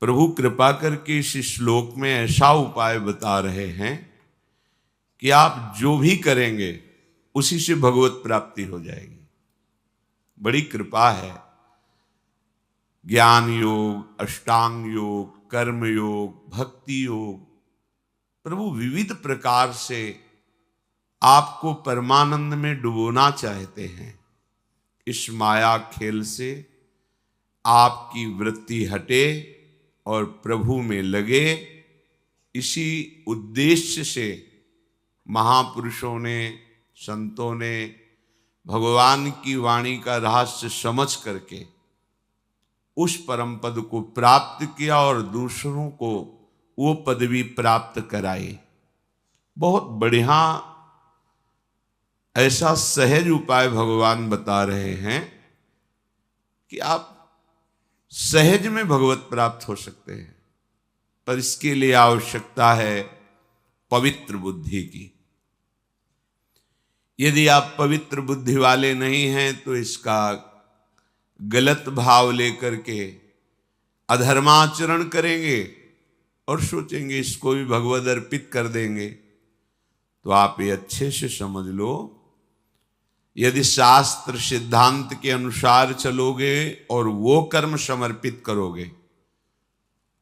प्रभु कृपा करके इस श्लोक में ऐसा उपाय बता रहे हैं कि आप जो भी करेंगे उसी से भगवत प्राप्ति हो जाएगी। बड़ी कृपा है। ज्ञान योग, अष्टांग योग, कर्म योग, भक्ति योग, प्रभु विविध प्रकार से आपको परमानंद में डुबोना चाहते हैं। इस माया खेल से आपकी वृत्ति हटे और प्रभु में लगे, इसी उद्देश्य से महापुरुषों ने, संतों ने भगवान की वाणी का रहस्य समझ करके उस परम पद को प्राप्त किया और दूसरों को वो पदवी प्राप्त कराई। बहुत बढ़िया ऐसा सहज उपाय भगवान बता रहे हैं कि आप सहज में भगवत प्राप्त हो सकते हैं, पर इसके लिए आवश्यकता है पवित्र बुद्धि की। यदि आप पवित्र बुद्धि वाले नहीं हैं तो इसका गलत भाव लेकर के अधर्माचरण करेंगे और सोचेंगे इसको भी भगवद अर्पित कर देंगे। तो आप ये अच्छे से समझ लो, यदि शास्त्र सिद्धांत के अनुसार चलोगे और वो कर्म समर्पित करोगे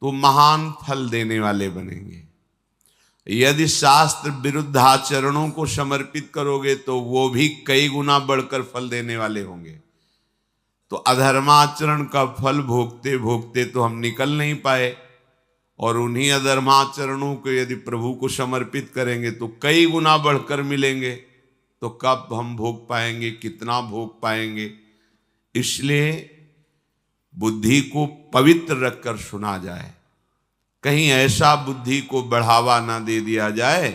तो महान फल देने वाले बनेंगे। यदि शास्त्र विरुद्ध आचरणों को समर्पित करोगे तो वो भी कई गुना बढ़कर फल देने वाले होंगे। तो अधर्माचरण का फल भोगते भोगते तो हम निकल नहीं पाए, और उन्हीं अधर्माचरणों को यदि प्रभु को समर्पित करेंगे तो कई गुना बढ़कर मिलेंगे। तो कब हम भोग पाएंगे, कितना भोग पाएंगे? इसलिए बुद्धि को पवित्र रखकर सुना जाए, कहीं ऐसा बुद्धि को बढ़ावा ना दे दिया जाए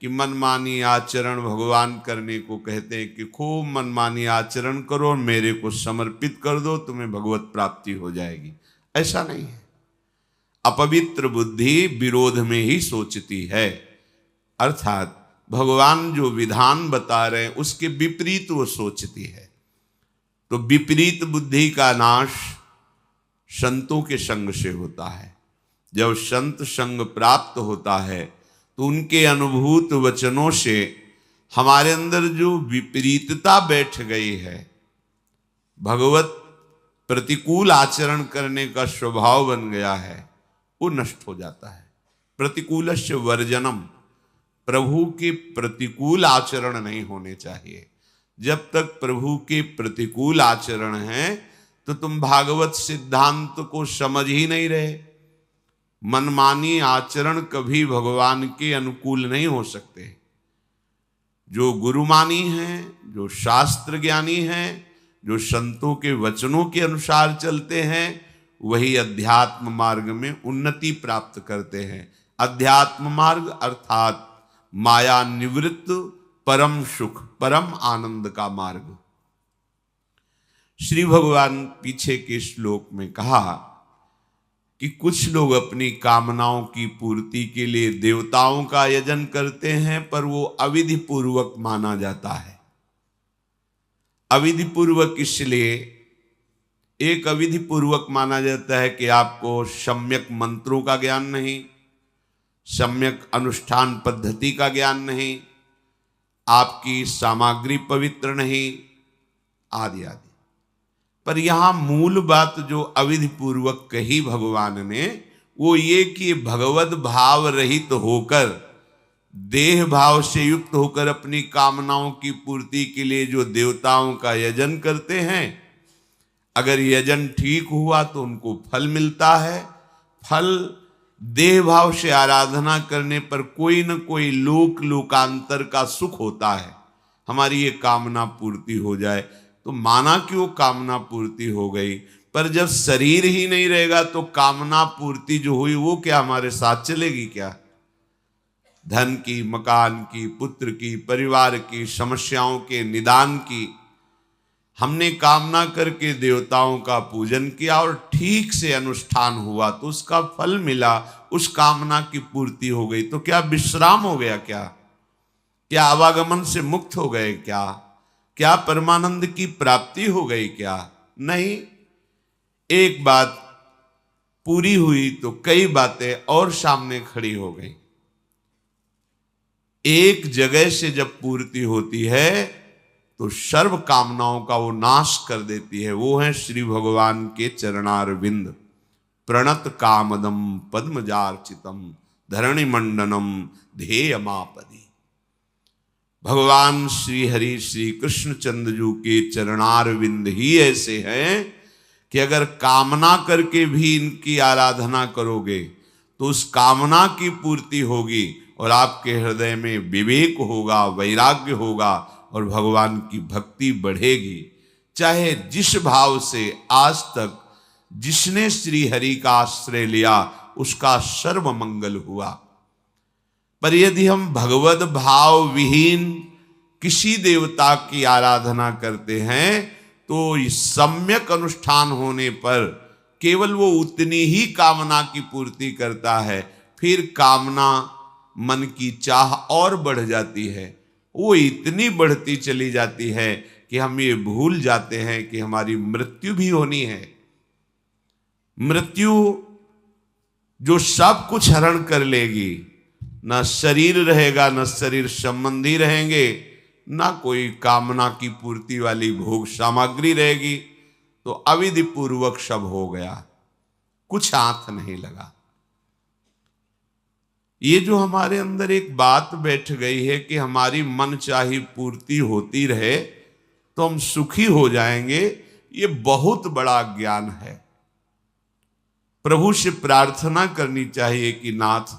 कि मनमानी आचरण भगवान करने को कहते हैं कि खूब मनमानी आचरण करो, मेरे को समर्पित कर दो, तुम्हें भगवत प्राप्ति हो जाएगी। ऐसा नहीं है। अपवित्र बुद्धि विरोध में ही सोचती है, अर्थात भगवान जो विधान बता रहे हैं उसके विपरीत वो सोचती है। तो विपरीत बुद्धि का नाश संतों के संग से होता है। जब संत संग प्राप्त होता है तो उनके अनुभूत वचनों से हमारे अंदर जो विपरीतता बैठ गई है, भगवत प्रतिकूल आचरण करने का स्वभाव बन गया है, वो नष्ट हो जाता है। प्रतिकूलस्य वर्जनम, प्रभु के प्रतिकूल आचरण नहीं होने चाहिए। जब तक प्रभु के प्रतिकूल आचरण हैं तो तुम भागवत सिद्धांत को समझ ही नहीं रहे। मनमानी आचरण कभी भगवान के अनुकूल नहीं हो सकते। जो गुरुमानी हैं, जो शास्त्र ज्ञानी हैं, जो संतों के वचनों के अनुसार चलते हैं, वही अध्यात्म मार्ग में उन्नति प्राप्त करते हैं। अध्यात्म मार्ग अर्थात माया निवृत्त परम सुख, परम आनंद का मार्ग। श्री भगवान पीछे के श्लोक में कहा कि कुछ लोग अपनी कामनाओं की पूर्ति के लिए देवताओं का यजन करते हैं, पर वो अविधि पूर्वक माना जाता है। अविधि पूर्वक इसलिए एक अविधि पूर्वक माना जाता है कि आपको सम्यक मंत्रों का ज्ञान नहीं, सम्यक अनुष्ठान पद्धति का ज्ञान नहीं, आपकी सामग्री पवित्र नहीं, आदि आदि। पर यहां मूल बात जो अविधि पूर्वक कही भगवान ने, वो ये कि भगवत भाव रहित होकर, देह भाव से युक्त होकर अपनी कामनाओं की पूर्ति के लिए जो देवताओं का यजन करते हैं, अगर यजन ठीक हुआ तो उनको फल मिलता है। फल देह भाव से आराधना करने पर कोई न कोई लोकांतर का सुख होता है। हमारी ये कामना पूर्ति हो जाए तो माना कि वो कामना पूर्ति हो गई, पर जब शरीर ही नहीं रहेगा तो कामना पूर्ति जो हुई वो क्या हमारे साथ चलेगी क्या? धन की, मकान की, पुत्र की, परिवार की, समस्याओं के निदान की हमने कामना करके देवताओं का पूजन किया और ठीक से अनुष्ठान हुआ तो उसका फल मिला, उस कामना की पूर्ति हो गई, तो क्या विश्राम हो गया? क्या आवागमन से मुक्त हो गए? क्या परमानंद की प्राप्ति हो गई? क्या नहीं। एक बात पूरी हुई तो कई बातें और सामने खड़ी हो गई। एक जगह से जब पूर्ति होती है तो सर्व कामनाओं का वो नाश कर देती है। वो है श्री भगवान के चरणारविंद। प्रणत कामदम पद्मजार्चितम धरणि मंडनम ध्येयमापदी। भगवान श्री हरि श्री कृष्ण चंद्रजू के चरणारविंद ही ऐसे हैं कि अगर कामना करके भी इनकी आराधना करोगे तो उस कामना की पूर्ति होगी और आपके हृदय में विवेक होगा, वैराग्य होगा और भगवान की भक्ति बढ़ेगी। चाहे जिस भाव से आज तक जिसने श्री हरि का आश्रय लिया उसका सर्व मंगल हुआ। पर यदि हम भगवद भाव विहीन किसी देवता की आराधना करते हैं तो इस सम्यक अनुष्ठान होने पर केवल वो उतनी ही कामना की पूर्ति करता है, फिर कामना मन की चाह और बढ़ जाती है। वो इतनी बढ़ती चली जाती है कि हम ये भूल जाते हैं कि हमारी मृत्यु भी होनी है। मृत्यु जो सब कुछ हरण कर लेगी, ना शरीर रहेगा, ना शरीर संबंधी रहेंगे, ना कोई कामना की पूर्ति वाली भोग सामग्री रहेगी, तो अविधि पूर्वक सब हो गया, कुछ हाथ नहीं लगा। ये जो हमारे अंदर एक बात बैठ गई है कि हमारी मन चाही पूर्ति होती रहे तो हम सुखी हो जाएंगे, ये बहुत बड़ा ज्ञान है। प्रभु से प्रार्थना करनी चाहिए कि नाथ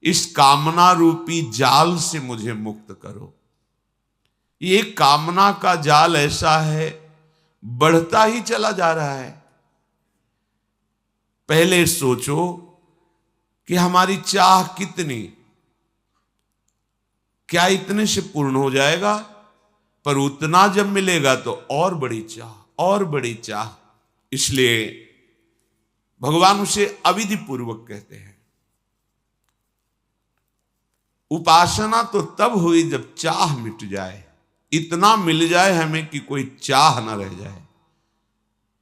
इस कामना रूपी जाल से मुझे मुक्त करो। ये कामना का जाल ऐसा है, बढ़ता ही चला जा रहा है। पहले सोचो कि हमारी चाह कितनी, क्या इतने से पूर्ण हो जाएगा? पर उतना जब मिलेगा तो और बड़ी चाह, और बड़ी चाह। इसलिए भगवान उसे अविधि पूर्वक कहते हैं। उपासना तो तब हुई जब चाह मिट जाए, इतना मिल जाए हमें कि कोई चाह न रह जाए।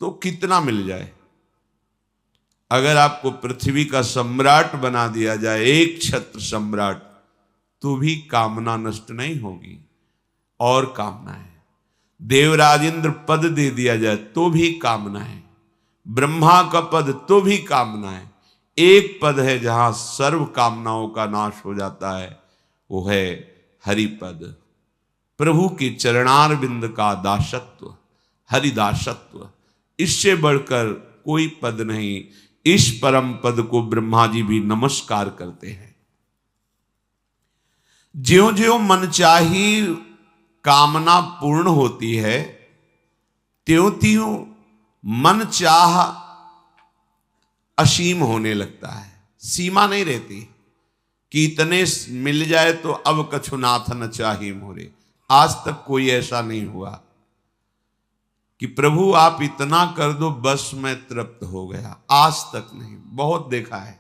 तो कितना मिल जाए? अगर आपको पृथ्वी का सम्राट बना दिया जाए, एक छत्र सम्राट, तो भी कामना नष्ट नहीं होगी। और कामना है, देवराज इंद्र पद दे दिया जाए तो भी कामना है, ब्रह्मा का पद तो भी कामना है। एक पद है जहां सर्व कामनाओं का नाश हो जाता है, वो है हरिपद, प्रभु के चरणारविंद का दासत्व, हरिदासत्व। इससे बढ़कर कोई पद नहीं। इस परम पद को ब्रह्मा जी भी नमस्कार करते हैं। ज्यों ज्यों मनचाही कामना पूर्ण होती है, त्यों त्यों मन चाह असीम होने लगता है। सीमा नहीं रहती कि इतने मिल जाए तो अब कछुनाथ न चाही मोरे। आज तक कोई ऐसा नहीं हुआ कि प्रभु आप इतना कर दो बस मैं तृप्त हो गया। आज तक नहीं। बहुत देखा है,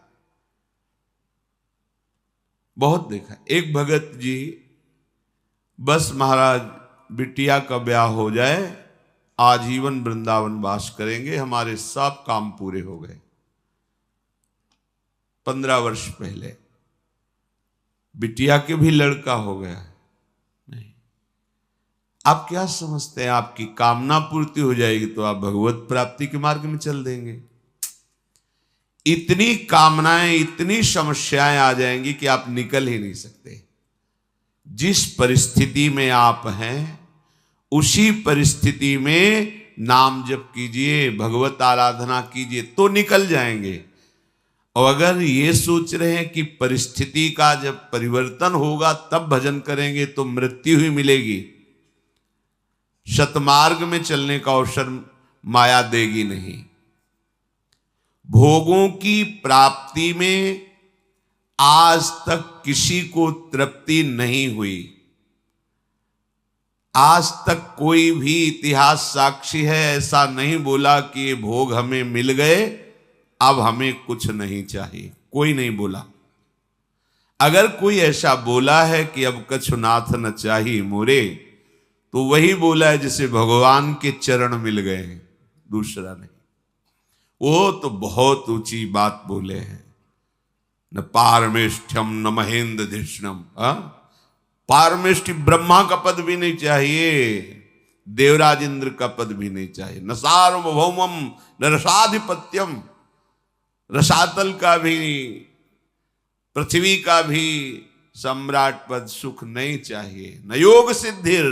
बहुत देखा। एक भगत जी बस महाराज बिटिया का ब्याह हो जाए, आजीवन वृंदावन वास करेंगे, हमारे सब काम पूरे हो गए। 15 वर्ष पहले बिटिया के भी लड़का हो गया। नहीं, आप क्या समझते हैं आपकी कामना पूर्ति हो जाएगी तो आप भगवत प्राप्ति के मार्ग में चल देंगे? इतनी कामनाएं, इतनी समस्याएं आ जाएंगी कि आप निकल ही नहीं सकते। जिस परिस्थिति में आप हैं उसी परिस्थिति में नाम जप कीजिए, भगवत आराधना कीजिए तो निकल जाएंगे। और अगर ये सोच रहे हैं कि परिस्थिति का जब परिवर्तन होगा तब भजन करेंगे तो मृत्यु ही मिलेगी, सतमार्ग में चलने का अवसर माया देगी नहीं। भोगों की प्राप्ति में आज तक किसी को तृप्ति नहीं हुई। आज तक कोई भी इतिहास साक्षी है ऐसा नहीं बोला कि ये भोग हमें मिल गए, अब हमें कुछ नहीं चाहिए। कोई नहीं बोला। अगर कोई ऐसा बोला है कि अब कछुनाथ न चाहिए मोरे, तो वही बोला है जिसे भगवान के चरण मिल गए हैं, दूसरा नहीं। वो तो बहुत ऊंची बात बोले हैं, न पारमेष्ठ्यम न महेंद्र धिष्णम। पारमेष्ठि ब्रह्मा का पद भी नहीं चाहिए, देवराज इंद्र का पद भी नहीं चाहिए, न सार्वभौमम न रसाधिपत्यम, रसातल का भी पृथ्वी का भी सम्राट पद सुख नहीं चाहिए, न योग सिद्धिर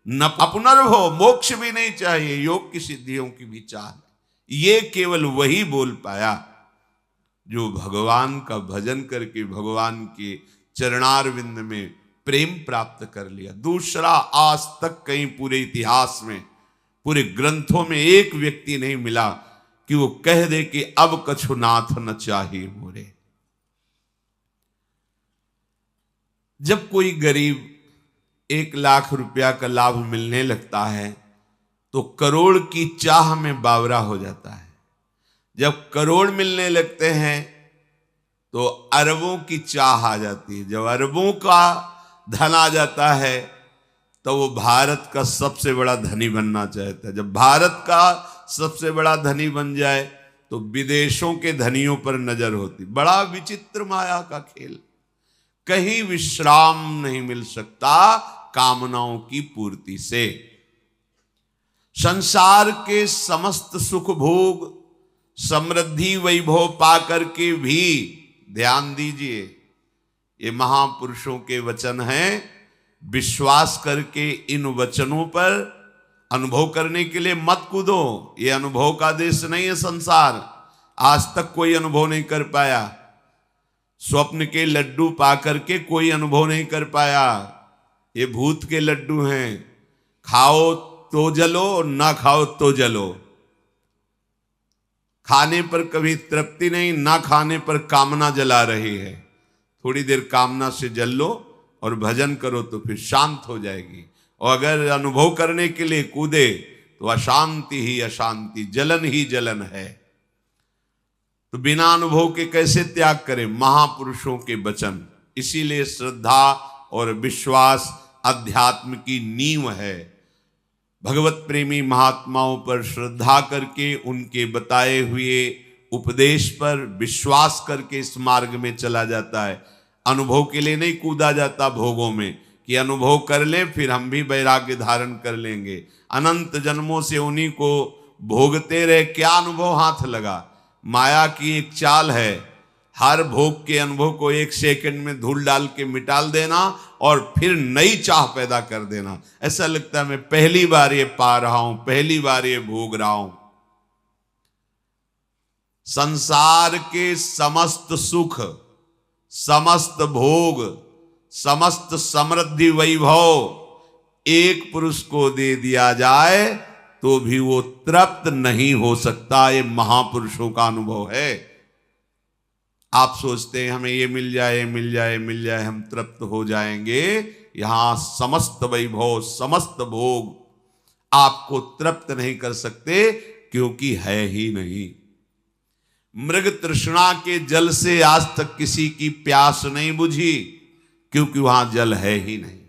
न पुनर्भव, मोक्ष भी नहीं चाहिए, योग की सिद्धियों की भी चाह। ये केवल वही बोल पाया जो भगवान का भजन करके भगवान के चरणारविंद में प्रेम प्राप्त कर लिया। दूसरा आज तक कहीं पूरे इतिहास में, पूरे ग्रंथों में एक व्यक्ति नहीं मिला कि वो कह दे कि अब कछु नाथ न चाहिए मोरे। जब कोई गरीब 1,00,000 रुपया का लाभ मिलने लगता है तो करोड़ की चाह में बावरा हो जाता है। जब करोड़ मिलने लगते हैं तो अरबों की चाह आ जाती है। जब अरबों का धन आ जाता है तो वो भारत का सबसे बड़ा धनी बनना चाहता है। जब भारत का सबसे बड़ा धनी बन जाए तो विदेशों के धनियों पर नजर होती। बड़ा विचित्र माया का खेल, कहीं विश्राम नहीं मिल सकता कामनाओं की पूर्ति से। संसार के समस्त सुख भोग समृद्धि वैभव पाकर के भी, ध्यान दीजिए ये महापुरुषों के वचन हैं, विश्वास करके इन वचनों पर अनुभव करने के लिए मत कूदो। ये अनुभव का देश नहीं है संसार, आज तक कोई अनुभव नहीं कर पाया। स्वप्न के लड्डू पाकर के कोई अनुभव नहीं कर पाया। ये भूत के लड्डू हैं, खाओ तो जलो ना खाओ तो जलो। खाने पर कभी तृप्ति नहीं, ना खाने पर कामना जला रही है। थोड़ी देर कामना से जल लो और भजन करो तो फिर शांत हो जाएगी। और अगर अनुभव करने के लिए कूदे तो अशांति ही अशांति, जलन ही जलन है। तो बिना अनुभव के कैसे त्याग करें? महापुरुषों के वचन। इसीलिए श्रद्धा और विश्वास अध्यात्म की नींव है। भगवत प्रेमी महात्माओं पर श्रद्धा करके उनके बताए हुए उपदेश पर विश्वास करके इस मार्ग में चला जाता है। अनुभव के लिए नहीं कूदा जाता भोगों में कि अनुभव कर ले फिर हम भी वैराग्य धारण कर लेंगे। अनंत जन्मों से उन्हीं को भोगते रहे, क्या अनुभव हाथ लगा? माया की एक चाल है, हर भोग के अनुभव को 1 सेकंड में धूल डाल के मिटाल देना और फिर नई चाह पैदा कर देना। ऐसा लगता है मैं पहली बार ये पा रहा हूं, पहली बार ये भोग रहा हूं। संसार के समस्त सुख, समस्त भोग, समस्त समृद्धि वैभव एक पुरुष को दे दिया जाए तो भी वो तृप्त नहीं हो सकता। ये महापुरुषों का अनुभव है। आप सोचते हैं हमें ये मिल जाए, मिल जाए, मिल जाए, हम तृप्त हो जाएंगे। यहां समस्त वैभव, समस्त भोग आपको तृप्त नहीं कर सकते क्योंकि है ही नहीं। मृग तृष्णा के जल से आज तक किसी की प्यास नहीं बुझी क्योंकि वहां जल है ही नहीं।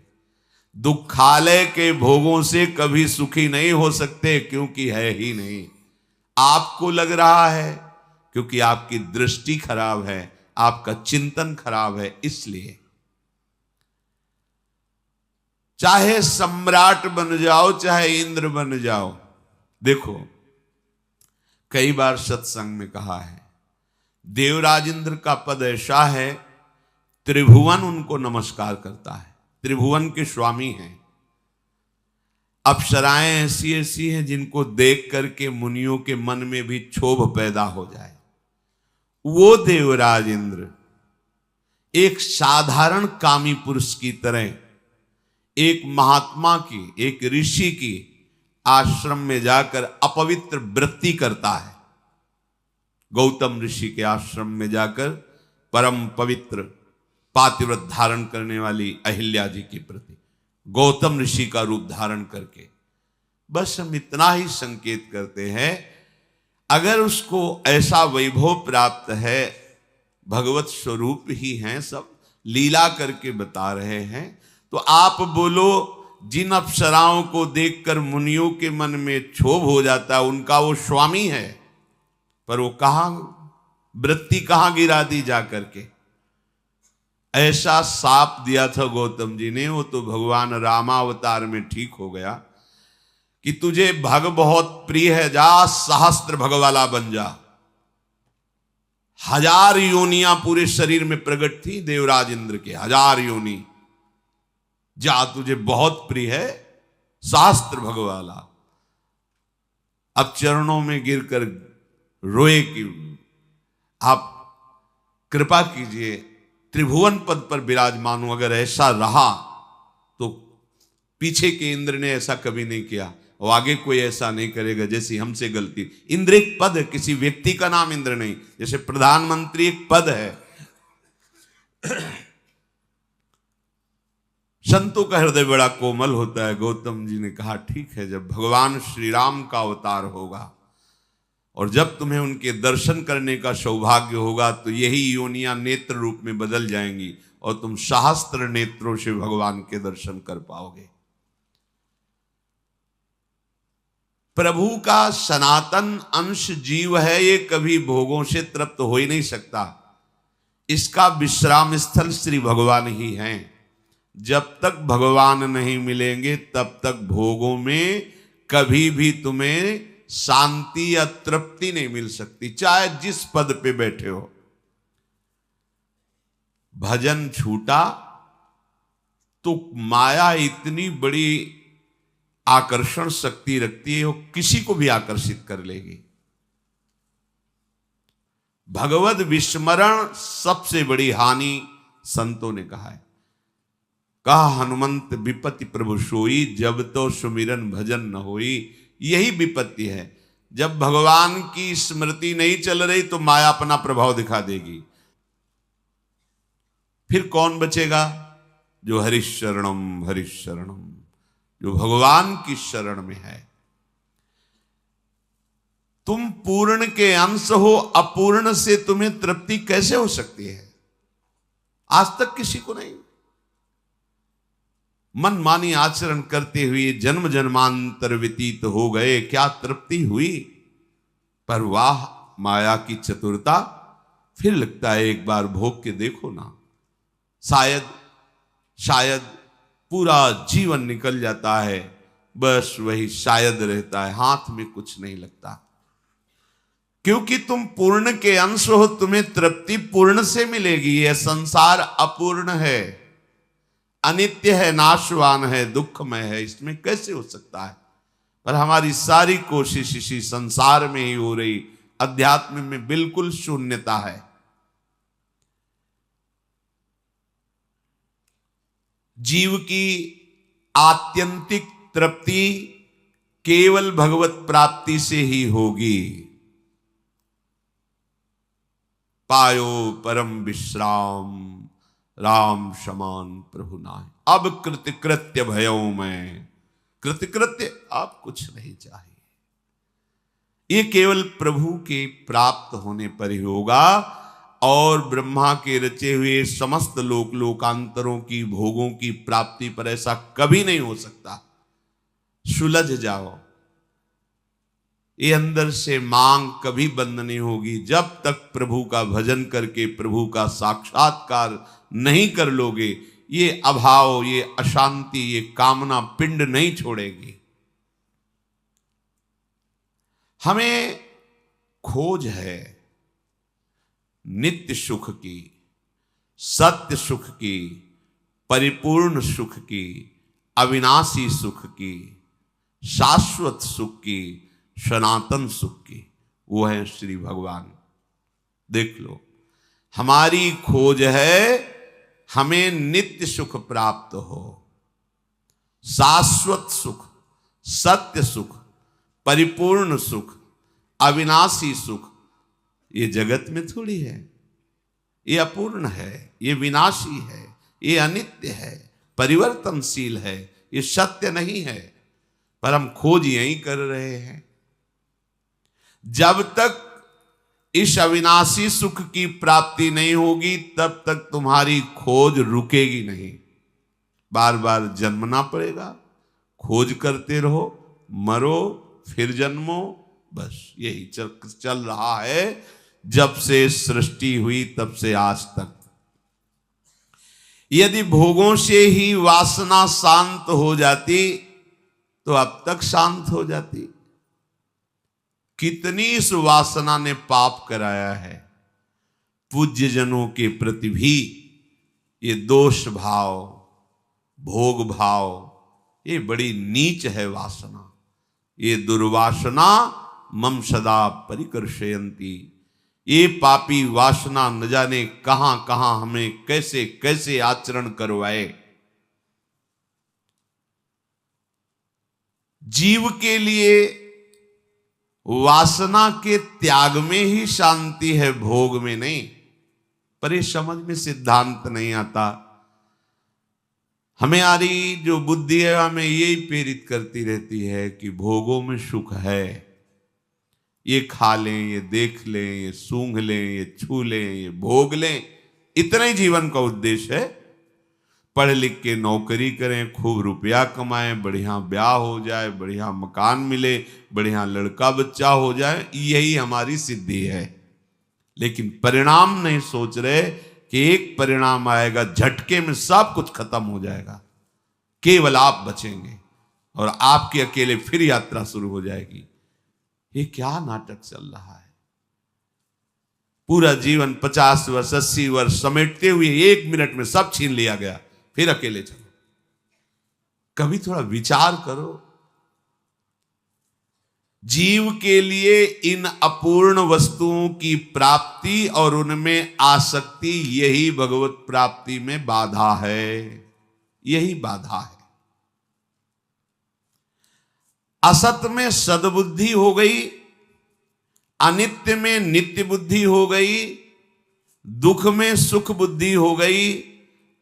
दुखालय के भोगों से कभी सुखी नहीं हो सकते क्योंकि है ही नहीं। आपको लग रहा है क्योंकि आपकी दृष्टि खराब है, आपका चिंतन खराब है। इसलिए चाहे सम्राट बन जाओ, चाहे इंद्र बन जाओ, देखो कई बार सत्संग में कहा है देवराज इंद्र का पद ऐसा है, त्रिभुवन उनको नमस्कार करता है, त्रिभुवन के स्वामी हैं। अप्सराएं ऐसी ऐसी हैं जिनको देख करके मुनियों के मन में भी क्षोभ पैदा हो जाए। वो देवराज इंद्र एक साधारण कामी पुरुष की तरह एक महात्मा की, एक ऋषि की आश्रम में जाकर अपवित्र वृत्ति करता है। गौतम ऋषि के आश्रम में जाकर परम पवित्र पातिव्रत धारण करने वाली अहिल्या जी के प्रति गौतम ऋषि का रूप धारण करके, बस हम इतना ही संकेत करते हैं। अगर उसको ऐसा वैभव प्राप्त है, भगवत स्वरूप ही हैं, सब लीला करके बता रहे हैं, तो आप बोलो जिन अप्सराओं को देखकर मुनियों के मन में क्षोभ हो जाता है उनका वो स्वामी है। पर वो कहां वृत्ति कहां गिरा दी जा करके। ऐसा साप दिया था गौतम जी ने, वो तो भगवान रामावतार में ठीक हो गया कि तुझे भग बहुत प्रिय है, जा सहस्त्र भग वाला बन जा। 1000 योनियां पूरे शरीर में प्रकट थी देवराज इंद्र के, 1000 योनि, जा तुझे बहुत प्रिय है सहस्त्र भग वाला। अब चरणों में गिरकर रोए कि आप कृपा कीजिए, त्रिभुवन पद पर विराजमान हूं, अगर ऐसा रहा तो पीछे के इंद्र ने ऐसा कभी नहीं किया और आगे कोई ऐसा नहीं करेगा जैसी हमसे गलती। इंद्र एक पद है, किसी व्यक्ति का नाम इंद्र नहीं, जैसे प्रधानमंत्री एक पद है। संतों का हृदय बड़ा कोमल होता है। गौतम जी ने कहा ठीक है, जब भगवान श्री राम का अवतार होगा और जब तुम्हें उनके दर्शन करने का सौभाग्य होगा तो यही योनियां नेत्र रूप में बदल जाएंगी और तुम सहस्त्र नेत्रों से भगवान के दर्शन कर पाओगे। प्रभु का सनातन अंश जीव है, ये कभी भोगों से तृप्त हो ही नहीं सकता। इसका विश्राम स्थल श्री भगवान ही हैं। जब तक भगवान नहीं मिलेंगे तब तक भोगों में कभी भी तुम्हें शांति या तृप्ति नहीं मिल सकती, चाहे जिस पद पे बैठे हो। भजन छूटा तो माया इतनी बड़ी आकर्षण शक्ति रखती है, वो किसी को भी आकर्षित कर लेगी। भगवद विस्मरण सबसे बड़ी हानि संतों ने कहा है। कहा हनुमंत विपत्ति प्रभु सोई, जब तो सुमिरन भजन न होई। यही विपत्ति है, जब भगवान की स्मृति नहीं चल रही तो माया अपना प्रभाव दिखा देगी। फिर कौन बचेगा? जो हरिशरणम हरिशरणम, जो भगवान की शरण में है। तुम पूर्ण के अंश हो, अपूर्ण से तुम्हें तृप्ति कैसे हो सकती है? आज तक किसी को नहीं। मनमानी आचरण करते हुए जन्म जन्मांतर व्यतीत हो गए, क्या तृप्ति हुई? पर वाह माया की चतुरता, फिर लगता है एक बार भोग के देखो ना। शायद पूरा जीवन निकल जाता है, बस वही शायद रहता है, हाथ में कुछ नहीं लगता। क्योंकि तुम पूर्ण के अंश हो, तुम्हें तृप्ति पूर्ण से मिलेगी। यह संसार अपूर्ण है, अनित्य है, नाशवान है, दुखमय है, इसमें कैसे हो सकता है? पर हमारी सारी कोशिश इसी संसार में ही हो रही। अध्यात्म में बिल्कुल शून्यता है। जीव की आत्यंतिक तृप्ति केवल भगवत प्राप्ति से ही होगी। पायो परम विश्राम, राम समान प्रभु नाय। अब कृतकृत्य भयो मैं, कृतकृत्य आप कुछ नहीं चाहिए। ये केवल प्रभु के प्राप्त होने पर ही होगा। और ब्रह्मा के रचे हुए समस्त लोक लोकांतरों की भोगों की प्राप्ति पर ऐसा कभी नहीं हो सकता। सुलझ जाओ, ये अंदर से मांग कभी बंद नहीं होगी। जब तक प्रभु का भजन करके प्रभु का साक्षात्कार नहीं कर लोगे, ये अभाव, ये अशांति, ये कामना पिंड नहीं छोड़ेगी। हमें खोज है नित्य सुख की, सत्य सुख की, परिपूर्ण सुख की, अविनाशी सुख की, शाश्वत सुख की, सनातन सुख की। वो है श्री भगवान। देख लो, हमारी खोज है हमें नित्य सुख प्राप्त हो, शाश्वत सुख, सत्य सुख, परिपूर्ण सुख, अविनाशी सुख। ये जगत में थोड़ी है, ये अपूर्ण है, ये विनाशी है, ये अनित्य है, परिवर्तनशील है, ये सत्य नहीं है। पर हम खोज यही कर रहे हैं। जब तक इस अविनाशी सुख की प्राप्ति नहीं होगी तब तक तुम्हारी खोज रुकेगी नहीं। बार बार जन्मना पड़ेगा, खोज करते रहो, मरो, फिर जन्मो, बस यही चल रहा है जब से सृष्टि हुई तब से आज तक। यदि भोगों से ही वासना शांत हो जाती तो अब तक शांत हो जाती। कितनी इस वासना ने पाप कराया है। पूज्य जनों के प्रति भी ये दोष भाव, भोग भाव, ये बड़ी नीच है वासना। ये दुर्वासना मम सदा परिकर्षयन्ति। ये पापी वासना न जाने कहां कहां हमें कैसे कैसे आचरण करवाए। जीव के लिए वासना के त्याग में ही शांति है, भोग में नहीं। पर ये समझ में सिद्धांत नहीं आता। हमारी जो बुद्धि है हमें यही प्रेरित करती रहती है कि भोगों में सुख है, ये खा लें, ये देख लें, ये सूंघ लें, ये छू लें, ये भोग लें, इतना ही जीवन का उद्देश्य है। पढ़ लिख के नौकरी करें, खूब रुपया कमाएं, बढ़िया ब्याह हो जाए, बढ़िया मकान मिले, बढ़िया लड़का बच्चा हो जाए, यही हमारी सिद्धि है। लेकिन परिणाम नहीं सोच रहे कि एक परिणाम आएगा, झटके में सब कुछ खत्म हो जाएगा, केवल आप बचेंगे और आपके अकेले फिर यात्रा शुरू हो जाएगी। ये क्या नाटक चल रहा है। पूरा जीवन 50 वर्ष 80 वर्ष समेटते हुए 1 मिनट में सब छीन लिया गया, फिर अकेले चलो। कभी थोड़ा विचार करो। जीव के लिए इन अपूर्ण वस्तुओं की प्राप्ति और उनमें आसक्ति, यही भगवत प्राप्ति में बाधा है, यही बाधा है। असत में सद्बुद्धि हो गई, अनित्य में नित्य बुद्धि हो गई, दुख में सुख बुद्धि हो गई,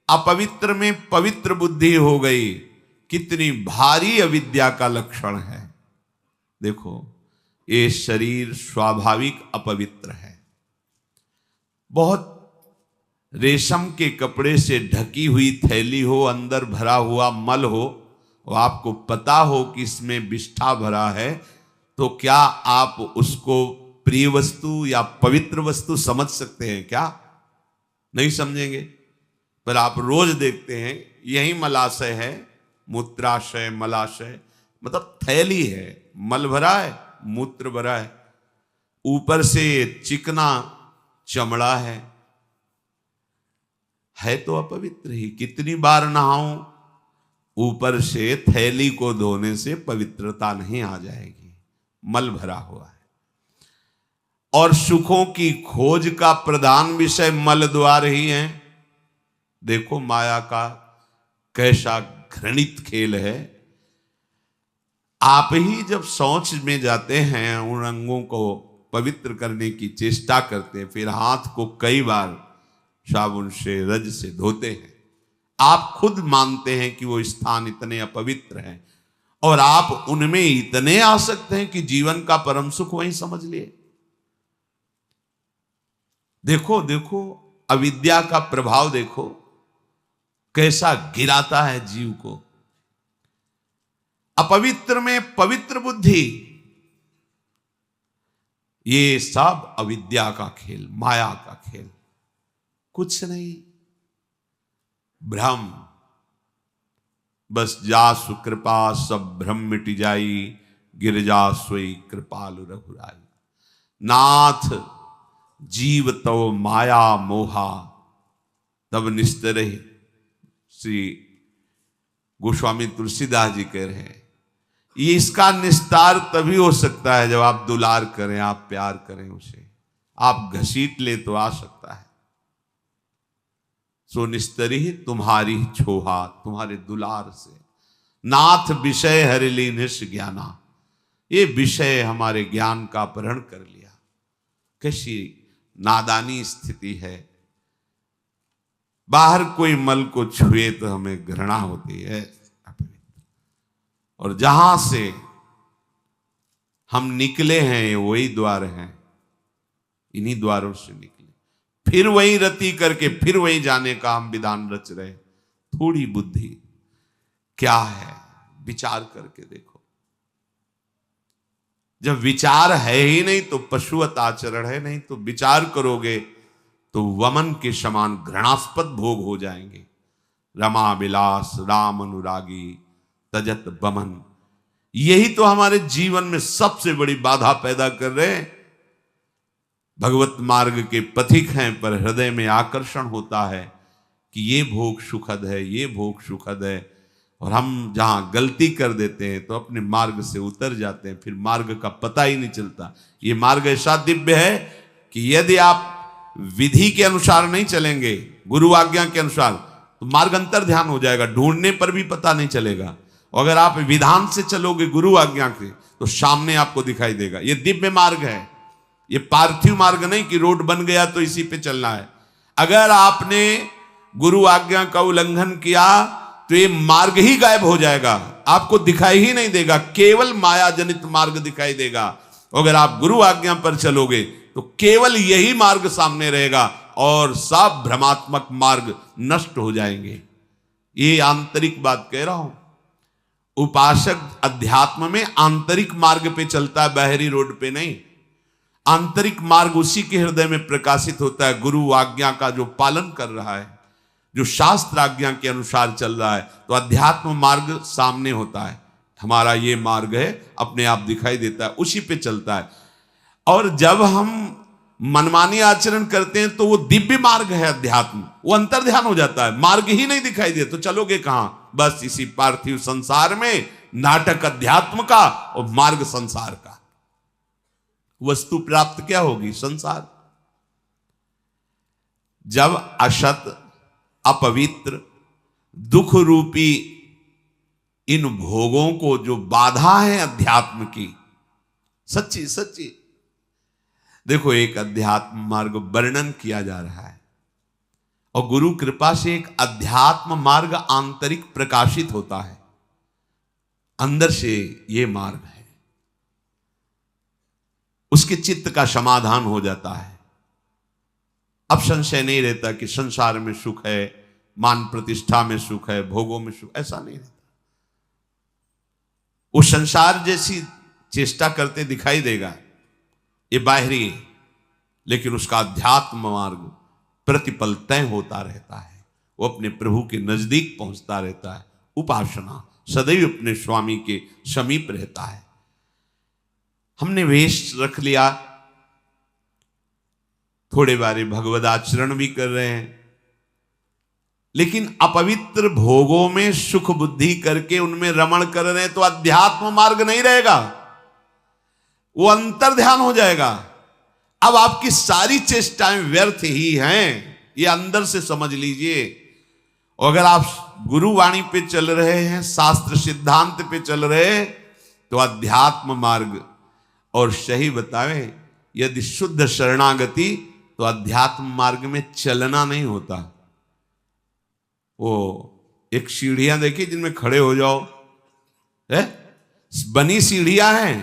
अपवित्र में पवित्र बुद्धि हो गई। कितनी भारी अविद्या का लक्षण है। देखो, ये शरीर स्वाभाविक अपवित्र है। बहुत रेशम के कपड़े से ढकी हुई थैली हो, अंदर भरा हुआ मल हो, और आपको पता हो कि इसमें विष्ठा भरा है, तो क्या आप उसको प्रिय वस्तु या पवित्र वस्तु समझ सकते हैं क्या? नहीं समझेंगे। पर आप रोज देखते हैं यही मलाशय है, मूत्राशय मलाशय, मतलब थैली है, मल भरा है, मूत्र भरा है, ऊपर से चिकना चमड़ा है तो अपवित्र ही। कितनी बार नहाऊं, ऊपर से थैली को धोने से पवित्रता नहीं आ जाएगी, मल भरा हुआ है। और सुखों की खोज का प्रधान विषय मल द्वार ही है। देखो माया का कैसा घृणित खेल है। आप ही जब शौच में जाते हैं, उन अंगों को पवित्र करने की चेष्टा करते हैं, फिर हाथ को कई बार साबुन से रज से धोते हैं। आप खुद मानते हैं कि वो स्थान इतने अपवित्र हैं, और आप उनमें इतने आसक्त हैं कि जीवन का परम सुख वहीं समझ लिए। देखो देखो, अविद्या का प्रभाव देखो कैसा गिराता है जीव को। अपवित्र में पवित्र बुद्धि, ये सब अविद्या का खेल, माया का खेल, कुछ नहीं, भ्रम। बस जासु कृपा सब भ्रम मिट जाई, गिरजा सोई कृपालु रघुराई। नाथ जीव तव माया मोहा, तब निस्तरे। श्री गोस्वामी तुलसीदास जी कह रहे हैं, ये इसका निस्तार तभी हो सकता है जब आप दुलार करें, आप प्यार करें उसे, आप घसीट ले तो आ सकता है। सो निस्तरी तुम्हारी छोहा, तुम्हारे दुलार से। नाथ विषय हरिली निश ज्ञाना, ये विषय हमारे ज्ञान का अपहरण कर लिया। कैसी नादानी स्थिति है। बाहर कोई मल को छुए तो हमें घृणा होती है, और जहां से हम निकले हैं वही द्वार हैं, इन्हीं द्वारों से निकले, फिर वही रति करके फिर वही जाने का हम विधान रच रहे। थोड़ी बुद्धि क्या है, विचार करके देखो। जब विचार है ही नहीं तो पशुवत आचरण है नहीं, तो विचार करोगे तो वमन के समान घृणास्पद भोग हो जाएंगे। रमा विलास राम अनुरागी तजत बमन, यही तो हमारे जीवन में सबसे बड़ी बाधा पैदा कर रहे हैं। भगवत मार्ग के पथिक हैं, पर हृदय में आकर्षण होता है कि ये भोग सुखद है, ये भोग सुखद है, और हम जहां गलती कर देते हैं तो अपने मार्ग से उतर जाते हैं, फिर मार्ग का पता ही नहीं चलता। ये मार्ग ऐसा दिव्य है कि यदि आप विधि के अनुसार नहीं चलेंगे, गुरु आज्ञा के अनुसार, तो मार्ग अंतर ध्यान हो जाएगा, ढूंढने पर भी पता नहीं चलेगा। और अगर आप विधान से चलोगे गुरु आज्ञा के, तो सामने आपको दिखाई देगा। ये दिव्य मार्ग है, ये पार्थिव मार्ग नहीं कि रोड बन गया तो इसी पे चलना है। अगर आपने गुरु आज्ञा का उल्लंघन किया तो ये मार्ग ही गायब हो जाएगा, आपको दिखाई ही नहीं देगा, केवल माया जनित मार्ग दिखाई देगा। अगर आप गुरु आज्ञा पर चलोगे तो केवल यही मार्ग सामने रहेगा और सब भ्रमात्मक मार्ग नष्ट हो जाएंगे। ये आंतरिक बात कह रहा हूं। उपासक अध्यात्म में आंतरिक मार्ग पे चलता है, बाहरी रोड पे नहीं। आंतरिक मार्ग उसी के हृदय में प्रकाशित होता है, गुरु आज्ञा का जो पालन कर रहा है, जो शास्त्र आज्ञा के अनुसार चल रहा है। तो अध्यात्म मार्ग सामने होता है, हमारा ये मार्ग है, अपने आप दिखाई देता है, उसी पे चलता है। और जब हम मनमानी आचरण करते हैं तो वो दिव्य मार्ग है अध्यात्म, वो अंतर ध्यान हो जाता है, मार्ग ही नहीं दिखाई दे तो चलोगे कहां? बस इसी पार्थिव संसार में नाटक अध्यात्म का और मार्ग संसार का। वस्तु प्राप्त क्या होगी? संसार। जब असत अपवित्र दुख रूपी इन भोगों को जो बाधा है अध्यात्म की, सच्ची सच्ची देखो, एक अध्यात्म मार्ग वर्णन किया जा रहा है और गुरु कृपा से एक अध्यात्म मार्ग आंतरिक प्रकाशित होता है, अंदर से ये मार्ग है, उसके चित्त का समाधान हो जाता है। अब संशय नहीं रहता कि संसार में सुख है, मान प्रतिष्ठा में सुख है, भोगों में सुख, ऐसा नहीं रहता। वो संसार जैसी चेष्टा करते दिखाई देगा, ये बाहरी है, लेकिन उसका अध्यात्म मार्ग प्रतिपल तय होता रहता है, वो अपने प्रभु के नजदीक पहुंचता रहता है। उपासना सदैव अपने स्वामी के समीप रहता है। हमने वेश रख लिया, थोड़े बारे भगवदाचरण भी कर रहे हैं, लेकिन अपवित्र भोगों में सुख बुद्धि करके उनमें रमण कर रहे हैं तो अध्यात्म मार्ग नहीं रहेगा, वो अंतर ध्यान हो जाएगा। अब आपकी सारी चेष्टाएं व्यर्थ ही हैं, ये अंदर से समझ लीजिए। और अगर आप गुरु वाणी पे चल रहे हैं, शास्त्र सिद्धांत पे चल रहे हैं, तो अध्यात्म मार्ग। और सही बतावे, यदि शुद्ध शरणागति तो अध्यात्म मार्ग में चलना नहीं होता। वो एक सीढ़ियां देखी जिनमें खड़े हो जाओ, है बनी सीढ़ियां हैं,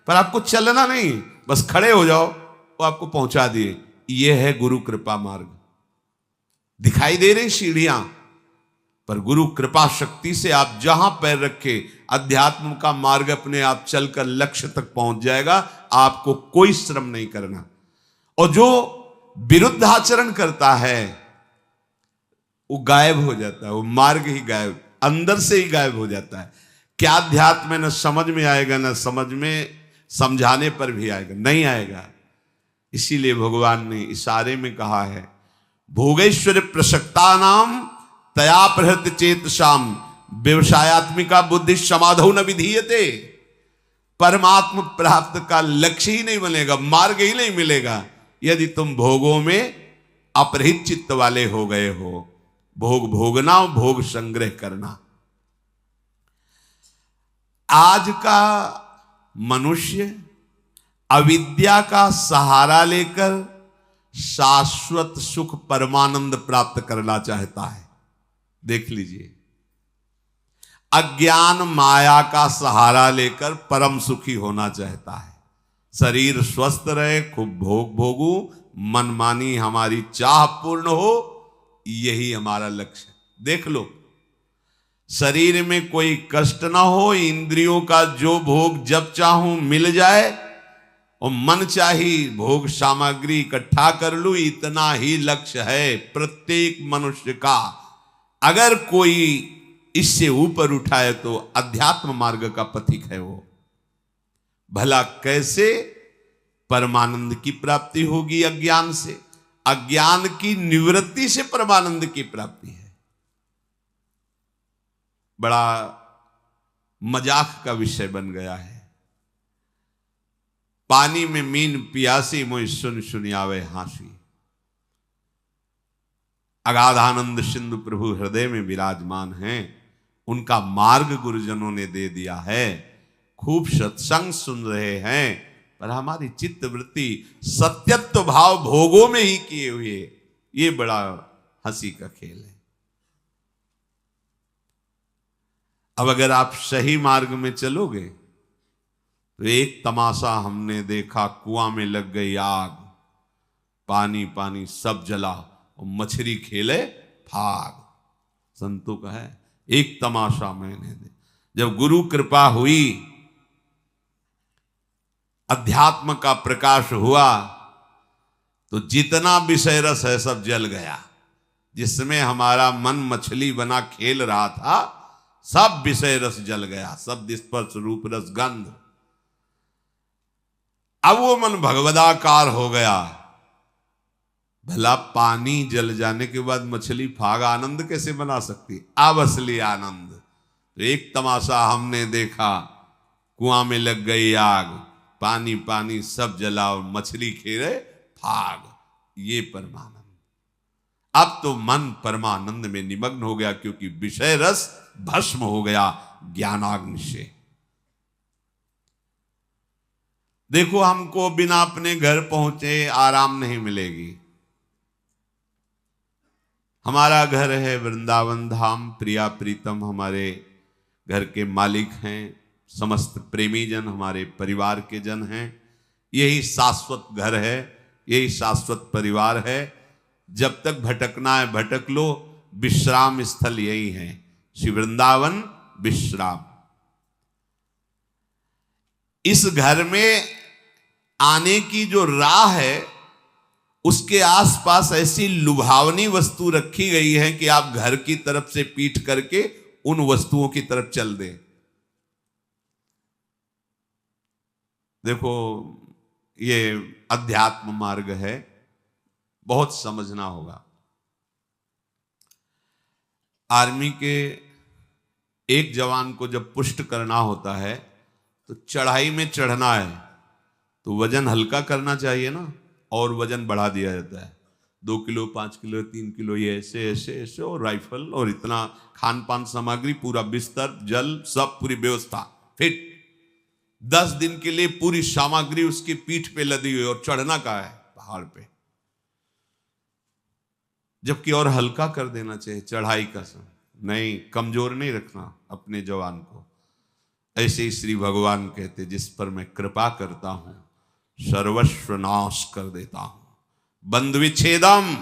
पर आपको चलना नहीं, बस खड़े हो जाओ, वो आपको पहुंचा दिए। ये है गुरु कृपा मार्ग। दिखाई दे रही सीढ़ियां, पर गुरु कृपा शक्ति से आप जहां पैर रखे, अध्यात्म का मार्ग अपने आप चलकर लक्ष्य तक पहुंच जाएगा, आपको कोई श्रम नहीं करना। और जो विरुद्ध आचरण करता है वो गायब हो जाता है, वो मार्ग ही गायब, अंदर से ही गायब हो जाता है। क्या अध्यात्म न समझ में आएगा, न समझ में समझाने पर भी आएगा, नहीं आएगा। इसीलिए भगवान ने इशारे में कहा है, भोगेश्वर प्रसक्ता नाम तया प्रहृत चेतसाम व्यवसायत्मिका बुद्धि समाधौ न विधीयते। परमात्म प्राप्त का लक्ष्य ही नहीं बनेगा, मार्ग ही नहीं मिलेगा, यदि तुम भोगों में अपरहित चित्त वाले हो गए हो। भोग भोगना, भोग संग्रह करना। आज का मनुष्य अविद्या का सहारा लेकर शाश्वत सुख परमानंद प्राप्त करना चाहता है। देख लीजिए, अज्ञान माया का सहारा लेकर परम सुखी होना चाहता है। शरीर स्वस्थ रहे, खूब भोग भोगू, मनमानी हमारी चाह पूर्ण हो, यही हमारा लक्ष्य। देख लो, शरीर में कोई कष्ट ना हो, इंद्रियों का जो भोग जब चाहूं मिल जाए और मन चाही भोग सामग्री इकट्ठा कर लूं, इतना ही लक्ष्य है प्रत्येक मनुष्य का। अगर कोई इससे ऊपर उठाए तो अध्यात्म मार्ग का पथिक है वो। भला कैसे परमानंद की प्राप्ति होगी? अज्ञान से। अज्ञान की निवृत्ति से परमानंद की प्राप्ति है। बड़ा मजाक का विषय बन गया है। पानी में मीन पियासी, मोहि सुन सुनियावे हासी। अगाधानंद सिंधु प्रभु हृदय में विराजमान हैं, उनका मार्ग गुरुजनों ने दे दिया है। खूब सत्संग सुन रहे हैं, पर हमारी चित्त वृत्ति सत्यत्व भाव भोगों में ही किए हुए, ये बड़ा हंसी का खेल है। अब अगर आप सही मार्ग में चलोगे तो एक तमाशा हमने देखा, कुआं में लग गई आग, पानी पानी सब जला और मछली खेले भाग। संतों का है एक तमाशा मैंने दे। जब गुरु कृपा हुई, अध्यात्म का प्रकाश हुआ, तो जितना विषय रस है सब जल गया। जिसमें हमारा मन मछली बना खेल रहा था, सब विषय रस जल गया। शब्द स्पर्श रूप रस गंध। अब वो मन भगवदाकार हो गया। भला पानी जल जाने के बाद मछली फाग आनंद कैसे बना सकती? अब असली आनंद। तो एक तमाशा हमने देखा, कुआं में लग गई आग, पानी पानी सब जला और मछली खेले फाग। ये परमानंद। अब तो मन परमानंद में निमग्न हो गया, क्योंकि विषय रस भस्म हो गया ज्ञानाग्नि से। देखो, हमको बिना अपने घर पहुंचे आराम नहीं मिलेगी। हमारा घर है वृंदावन धाम, प्रिया प्रीतम हमारे घर के मालिक हैं, समस्त प्रेमी जन हमारे परिवार के जन हैं। यही शाश्वत घर है, यही शाश्वत परिवार है। जब तक भटकना है भटक लो, विश्राम स्थल यही है, श्री वृंदावन विश्राम। इस घर में आने की जो राह है, उसके आसपास ऐसी लुभावनी वस्तु रखी गई है कि आप घर की तरफ से पीठ करके उन वस्तुओं की तरफ चल दें। देखो, ये अध्यात्म मार्ग है, बहुत समझना होगा। आर्मी के एक जवान को जब पुष्ट करना होता है, तो चढ़ाई में चढ़ना है तो वजन हल्का करना चाहिए ना, और वजन बढ़ा दिया जाता है। 2 किलो 5 किलो 3 किलो, ये ऐसे ऐसे ऐसे, और राइफल और इतना खान पान सामग्री, पूरा बिस्तर जल सब पूरी व्यवस्था फिट। 10 दिन के लिए पूरी सामग्री उसकी पीठ पे लदी हुई, और चढ़ना का है पहाड़ पे। जबकि और हल्का कर देना चाहिए चढ़ाई का समय, नहीं, कमजोर नहीं रखना अपने जवान को। ऐसे ही श्री भगवान कहते, जिस पर मैं कृपा करता हूं सर्वस्व नाश कर देता हूं। बंधु विच्छेदम,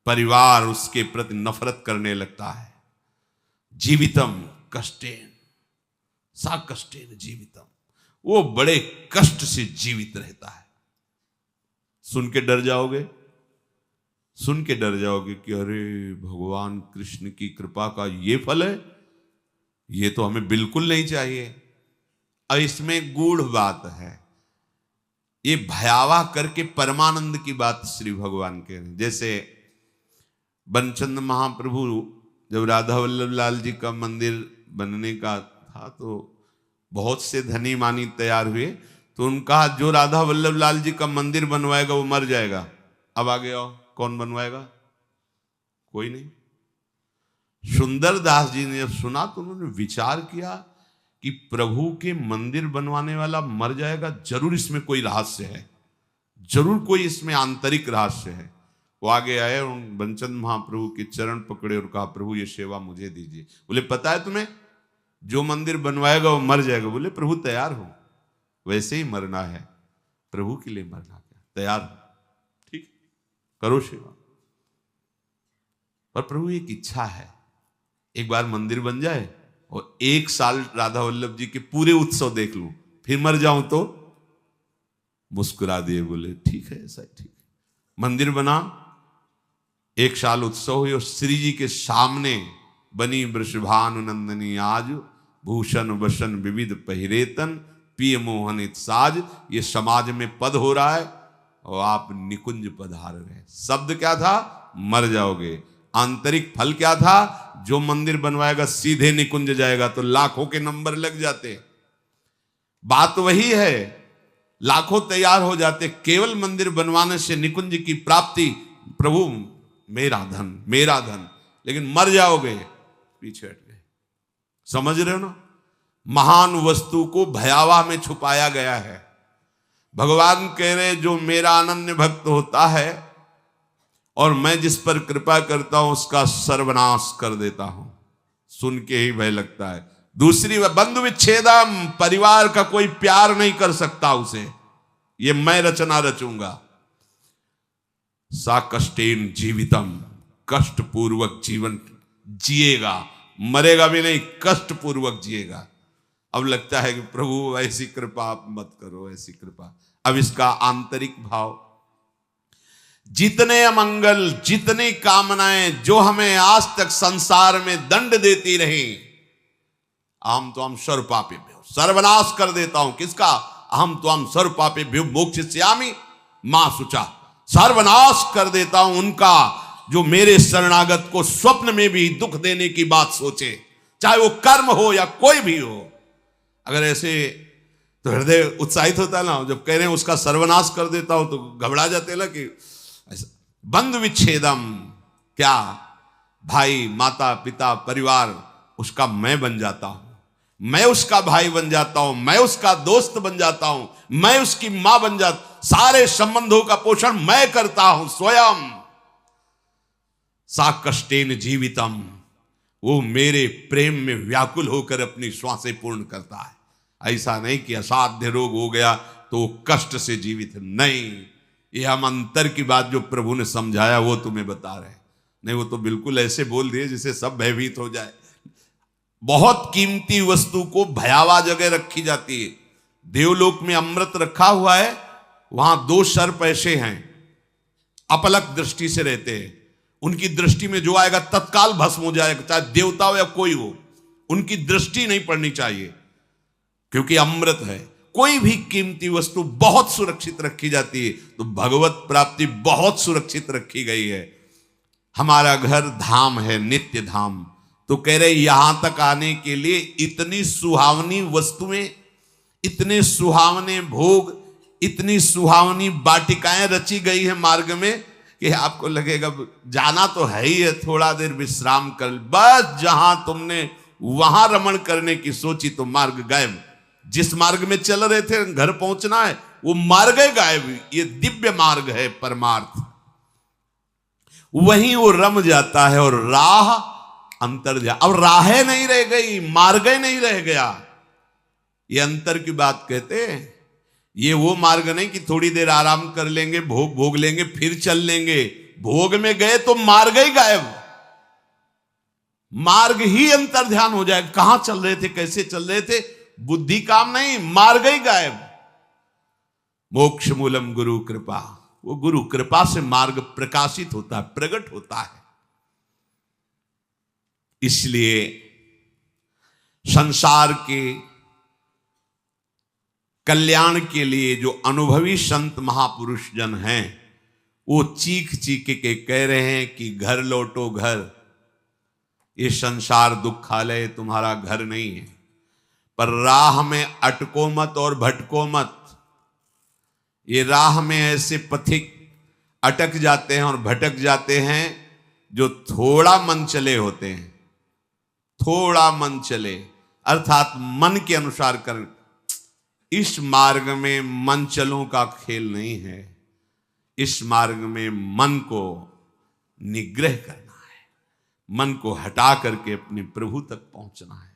परिवार उसके प्रति नफरत करने लगता है। जीवितम कष्टेन सा कष्टेन जीवितम, वो बड़े कष्ट से जीवित रहता है। सुन के डर जाओगे, सुन के डर जाओगे कि अरे भगवान कृष्ण की कृपा का ये फल है, ये तो हमें बिल्कुल नहीं चाहिए। और इसमें गूढ़ बात है, ये भयावह करके परमानंद की बात श्री भगवान कह रहे हैं। जैसे बनचंद महाप्रभु जब राधा वल्लभ लाल जी का मंदिर बनने का था, तो बहुत से धनी मानी तैयार हुए, तो उनका जो राधा वल्लभ लाल जी का मंदिर बनवाएगा वो मर जाएगा। अब आगे आओ, कौन बनवाएगा? कोई नहीं। सुंदर दास जी ने जब सुना तो उन्होंने विचार किया कि प्रभु के मंदिर बनवाने वाला मर जाएगा, जरूर इसमें कोई रहस्य है, जरूर कोई इसमें आंतरिक रहस्य है। वो आगे आए और बनचंद महाप्रभु के चरण पकड़े और कहा, प्रभु ये सेवा मुझे दीजिए। बोले, पता है तुम्हें, जो मंदिर बनवाएगा वो मर जाएगा। बोले, प्रभु तैयार हो, वैसे ही मरना है, प्रभु के लिए मरना, क्या तैयार हो, ठीक, करो सेवा। पर प्रभु एक इच्छा है, एक बार मंदिर बन जाए और 1 साल राधा वल्लभ जी के पूरे उत्सव देख लूं, फिर मर जाऊं तो मुस्कुरा दिए, बोले ठीक है, ऐसा ही ठीक है। मंदिर बना, 1 साल उत्सव हुई और श्री जी के सामने बनी वृषभानु नंदनी आज, भूषण वसन विविध पहिरेतन, पिय मोहनित साज। ये समाज में पद हो रहा है और आप निकुंज पधार रहे। शब्द क्या था? मर जाओगे। आंतरिक फल क्या था? जो मंदिर बनवाएगा सीधे निकुंज जाएगा, तो लाखों के नंबर लग जाते। बात वही है, लाखों तैयार हो जाते, केवल मंदिर बनवाने से निकुंज की प्राप्ति। प्रभु मेरा धन, मेरा धन, लेकिन मर जाओगे, पीछे हट गए। समझ रहे हो ना? महान वस्तु को भयावह में छुपाया गया है। भगवान कह रहे जो मेरा अनन्य भक्त होता है और मैं जिस पर कृपा करता हूं उसका सर्वनाश कर देता हूं। सुन के ही भय लगता है। दूसरी बंधु विच्छेदम, परिवार का कोई प्यार नहीं कर सकता उसे, ये मैं रचना रचूंगा। सा कष्टेन जीवितम, कष्ट पूर्वक जीवन जिएगा, मरेगा भी नहीं, कष्ट पूर्वक जिएगा। अब लगता है कि प्रभु ऐसी कृपा आप मत करो, ऐसी कृपा। अब इसका आंतरिक भाव, जितने अमंगल, जितनी कामनाएं जो हमें आज तक संसार में दंड देती रही, अहम तो हम सर्वपापेभ्यो, सर्वनाश कर देता हूं। किसका? अहम तो हम सर्वपापेभ्यो मोक्षयिष्यामि मां शुचा, सर्वनाश कर देता हूं उनका जो मेरे शरणागत को स्वप्न में भी दुख देने की बात सोचे, चाहे वो कर्म हो या कोई भी हो। अगर ऐसे तो हृदय उत्साहित होता है ना, जब कह रहे हैं उसका सर्वनाश कर देता हूं तो घबरा जाते हैं ना कि ऐसा। बंधु विच्छेदम, क्या? भाई, माता, पिता, परिवार, उसका मैं बन जाता हूं, मैं उसका भाई बन जाता हूं, मैं उसका दोस्त बन जाता हूं, मैं उसकी मां बन जाता, सारे संबंधों का पोषण मैं करता हूं स्वयं। सा कष्टेन जीवितम, वो मेरे प्रेम में व्याकुल होकर अपनी श्वासें पूर्ण करता है। ऐसा नहीं कि असाध्य रोग हो गया तो कष्ट से जीवित, नहीं। ये हम अंतर की बात जो प्रभु ने समझाया वो तुम्हें बता रहे हैं। नहीं, वो तो बिल्कुल ऐसे बोल दिए जिससे सब भयभीत हो जाए। बहुत कीमती वस्तु को भयावह जगह रखी जाती है। देवलोक में अमृत रखा हुआ है, वहां 2 सर्प ऐसे हैं, अपलक दृष्टि से रहते हैं। उनकी दृष्टि में जो आएगा तत्काल भस्म हो जाएगा, चाहे देवता हो या कोई हो, उनकी दृष्टि नहीं पड़नी चाहिए, क्योंकि अमृत है। कोई भी कीमती वस्तु बहुत सुरक्षित रखी जाती है, तो भगवत प्राप्ति बहुत सुरक्षित रखी गई है। हमारा घर धाम है, नित्य धाम। तो कह रहे यहां तक आने के लिए इतनी सुहावनी वस्तुएं, इतने सुहावने भोग, इतनी सुहावनी वाटिकाएं रची गई है मार्ग में कि आपको लगेगा जाना तो है ही है, थोड़ा देर विश्राम कर, बस जहां तुमने वहां रमण करने की सोची तो मार्ग गायब। जिस मार्ग में चल रहे थे घर पहुंचना है, वो मार्ग है गायब। ये दिव्य मार्ग है परमार्थ, वहीं वो रम जाता है और राह अंतर जा। अब राहें नहीं रह गई, मार्ग नहीं रह गया। ये अंतर की बात कहते हैं। ये वो मार्ग नहीं कि थोड़ी देर आराम कर लेंगे, भोग भोग लेंगे, फिर चल लेंगे। भोग में गए तो मार्ग ही गायब, मार्ग ही अंतर ध्यान हो जाए। कहां चल रहे थे, कैसे चल रहे थे, बुद्धि काम नहीं, मार्ग ही गायब। मोक्ष मूलम गुरु कृपा, वो गुरु कृपा से मार्ग प्रकाशित होता है, प्रकट होता है। इसलिए संसार के कल्याण के लिए जो अनुभवी संत महापुरुष जन हैं, वो चीख चीख के कह रहे हैं कि घर लौटो घर। ये संसार दुखालय तुम्हारा घर नहीं है, पर राह में अटको मत और भटको मत। ये राह में ऐसे पथिक अटक जाते हैं और भटक जाते हैं जो थोड़ा मन चले होते हैं। थोड़ा मन चले अर्थात मन के अनुसार कर। इस मार्ग में मन चलों का खेल नहीं है। इस मार्ग में मन को निग्रह करना है, मन को हटा करके अपने प्रभु तक पहुंचना है।